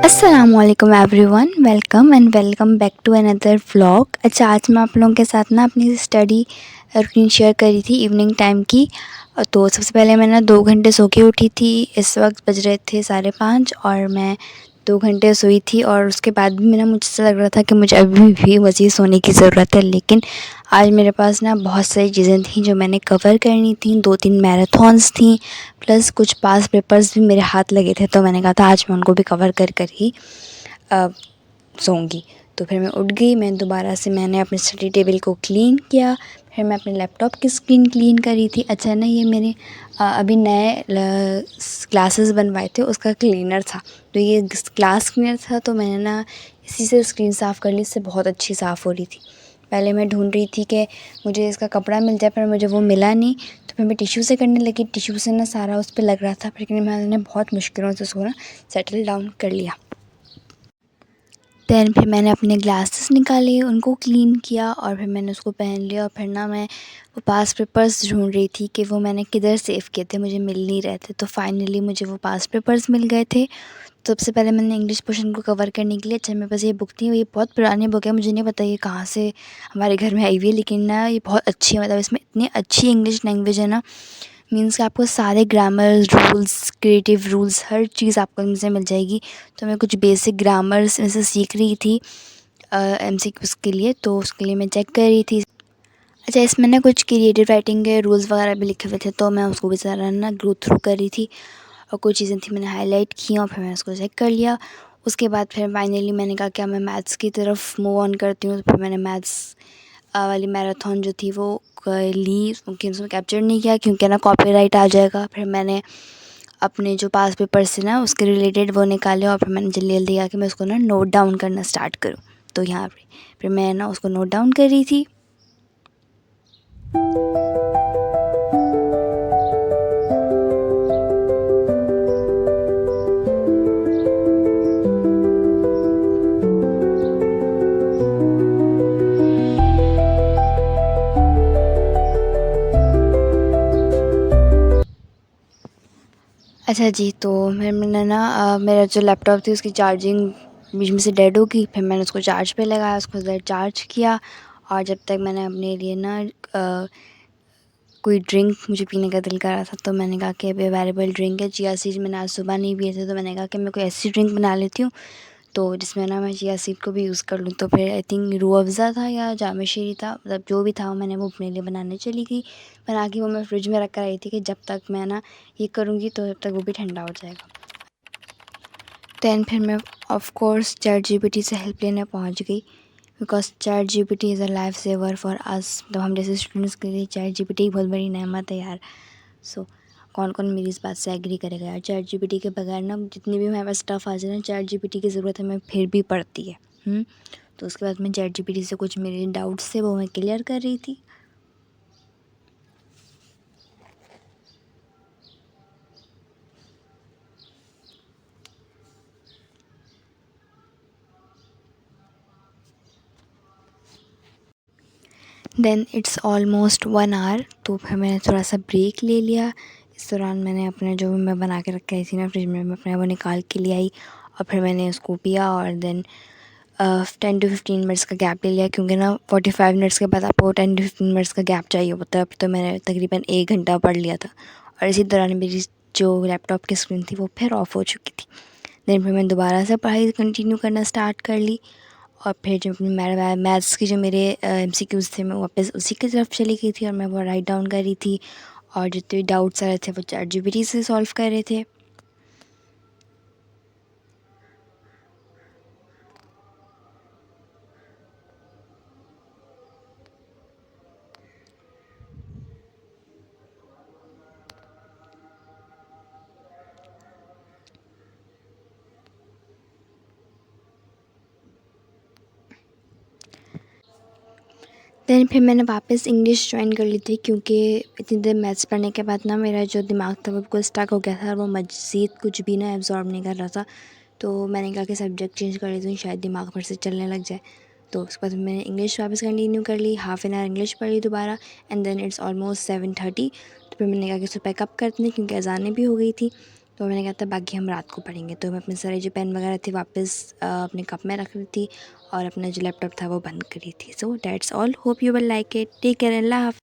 अस्सलामुअलैकुम everyone, welcome back to another vlog. अच्छा, आज मैं आप लोगों के साथ ना अपनी स्टडी रूटीन शेयर करी थी इवनिंग टाइम की। तो सबसे पहले मैं ना 2 घंटे सो के उठी थी। इस वक्त बज रहे थे 5:30 और मैं 2 घंटे सोई थी। और उसके बाद भी मेरा मुझसे लग रहा था कि मुझे अभी भी मज़ीद सोने की ज़रूरत है, लेकिन आज मेरे पास ना बहुत सारी चीज़ें थी जो मैंने कवर करनी थी। 2-3 मैराथॉन्स थी, प्लस कुछ पास पेपर्स भी मेरे हाथ लगे थे, तो मैंने कहा था आज मैं उनको भी कवर कर कर ही सोऊंगी। तो फिर मैं उठ गई, मैं दोबारा से मैंने अपने स्टडी टेबल को क्लीन किया। फिर मैं अपने लैपटॉप की स्क्रीन क्लीन करी थी। अच्छा ना, ये मेरे अभी नए ग्लासेस बनवाए थे, उसका क्लीनर था। तो ये ग्लास क्लीनर था, तो मैंने ना इसी से स्क्रीन साफ़ कर ली। इससे बहुत अच्छी साफ़ हो रही थी। पहले मैं ढूंढ रही थी कि मुझे इसका कपड़ा मिल जाए, पर मुझे वो मिला नहीं। तो फिर मैं टिश्यू से करने लगी। टिश्यू से ना सारा उस पर लग रहा था, फिर मैंने बहुत मुश्किलों से उसको ना सेटल डाउन कर लिया। दैन फिर मैंने अपने ग्लासेस निकाले, उनको क्लीन किया और फिर मैंने उसको पहन लिया। और फिर ना मैं वो पास पेपर्स ढूंढ रही थी कि वो मैंने किधर सेव किए थे, मुझे मिल नहीं रहे थे। तो फाइनली मुझे वो पास पेपर्स मिल गए थे। तो सबसे पहले मैंने इंग्लिश पोर्शन को कवर करने के लिए, अच्छा मेरे पास ये बुक थी, ये बहुत पुरानी बुक है, मुझे नहीं पता ये कहाँ से हमारे घर में आई हुई है, लेकिन ना ये बहुत अच्छी है। मतलब इसमें इतनी अच्छी इंग्लिश लैंग्वेज है ना, मीन्स कि आपको सारे ग्रामर रूल्स, क्रिएटिव रूल्स, हर चीज़ आपको इनसे मिल जाएगी। तो मैं कुछ बेसिक ग्रामर्स इनसे सीख रही थी एमसीक्यूज़ के लिए, तो उसके लिए मैं चेक कर रही थी। अच्छा, इसमें ना कुछ क्रिएटिव राइटिंग के रूल्स वगैरह भी लिखे हुए थे, तो मैं उसको भी ज़रा ना गो थ्रू कर रही थी। और कुछ चीज़ें थी मैंने हाईलाइट की और फिर मैंने उसको चेक कर लिया। उसके बाद फिर फाइनली मैंने कहा क्या मैं मैथ्स की तरफ मूव ऑन करती हूँ। तो फिर मैंने मैथ्स वाली मैराथन जो थी वो कर ली, क्योंकि उसमें कैप्चर नहीं किया क्योंकि ना कॉपीराइट आ जाएगा। फिर मैंने अपने जो पास पेपर्स थे ना उसके रिलेटेड वो निकाले और फिर मैंने जल्दी जल्दी आके मैं उसको ना नोट डाउन करना स्टार्ट करूँ। तो यहाँ पे फिर मैं ना उसको नोट डाउन कर रही थी। अच्छा जी, तो मैंने ना मेरा जो लैपटॉप थी उसकी चार्जिंग बीच में से डेड हो गई। फिर मैंने उसको चार्ज पे लगाया, उसको चार्ज किया। और जब तक मैंने अपने लिए ना कोई ड्रिंक मुझे पीने का दिल कर रहा था, तो मैंने कहा कि अभी अवेलेबल ड्रिंक है चिया सीड्स, मैंने आज सुबह नहीं पिए थे, तो मैंने कहा कि मैं कोई ऐसी ड्रिंक बना लेती हूँ तो जिसमें ना मैं चिया सीड को भी यूज़ कर लूँ। तो फिर आई थिंक रूह अफ़ज़ा था या जाम शीरी था, मतलब जो भी था, मैंने वो अपने लिए बनाने चली गई। बना के वो मैं फ्रिज में रख कर आई थी कि जब तक मैं ना ये करूँगी तो जब तक वो भी ठंडा हो जाएगा। दैन फिर मैं ऑफ़ कोर्स चैट जीपीटी से हेल्प लेने पहुँच गई, because chat GPT is a life saver for us. मतलब हम जैसे स्टूडेंट्स के लिए चैट जीपीटी बहुत बड़ी नेमत है यार। सो कौन कौन मेरी इस बात से एग्री करेगा यार। चैट जीपीटी के बगैर ना जितनी भी हमारे पास स्टफ़ आ जाए ना, चैट जीपीटी की ज़रूरत हमें फिर भी पड़ती है। तो उसके बाद मैं चैट जीपीटी से कुछ मेरे डाउट्स थे वो मैं क्लियर कर रही थी। देन इट्स ऑलमोस्ट 1 आवर, तो फिर मैंने थोड़ा सा ब्रेक ले लिया। इस दौरान मैंने अपने जो भी मैं बना के रख आई थी ना फ्रिज में, मैं अपने वो निकाल के ले आई और फिर मैंने उसको पिया। और देन 10 to 15 मिनट्स का गैप ले लिया, क्योंकि ना 45 मिनट्स के बाद आपको 10 to 15 मिनट्स का गैप चाहिए होता है। अब तो मैंने तकरीबन 1 घंटा पढ़ लिया था और इसी दौरान मेरी जो लैपटॉप की स्क्रीन थी वो फिर ऑफ़ हो चुकी थी। देन फिर मैंने दोबारा से पढ़ाई कंटिन्यू करना स्टार्ट कर ली। और फिर जो मैथ्स की जो मेरे एमसीक्यूज़ थे, मैं वापस उसी की तरफ चली गई थी और मैं वो राइट डाउन कर रही थी। और जितने भी डाउट्स आ रहे थे वो चैट जीपीटी से सॉल्व कर रहे थे। देन फिर मैंने वापस इंग्लिश ज्वाइन कर ली थी, क्योंकि इतनी देर मैथ्स पढ़ने के बाद ना मेरा जो दिमाग था वो बिल्कुल स्टक हो गया था और वो मज़ीद कुछ भी ना एब्जॉर्ब नहीं कर रहा था। तो मैंने कहा कि सब्जेक्ट चेंज कर लेती हूँ, शायद दिमाग फिर से चलने लग जाए। तो उसके बाद मैंने इंग्लिश वापस कंटिन्यू कर ली, हाफ़ एन आवर इंग्लिश पढ़ ली दोबारा। एंड देन इट्स ऑलमोस्ट 7:30, तो फिर मैंने कहा कि इसको पैकअप करते हैं क्योंकि अज़ानें भी हो गई थी। तो मैंने कहा था बाकी हम रात को पढ़ेंगे। तो मैं अपने सारे जो पेन वगैरह थे वापस अपने कप में रख रही थी और अपना जो लैपटॉप था वो बंद करी थी। So that's all, hope you will like it, take care, अल्लाह हाफ़िज़।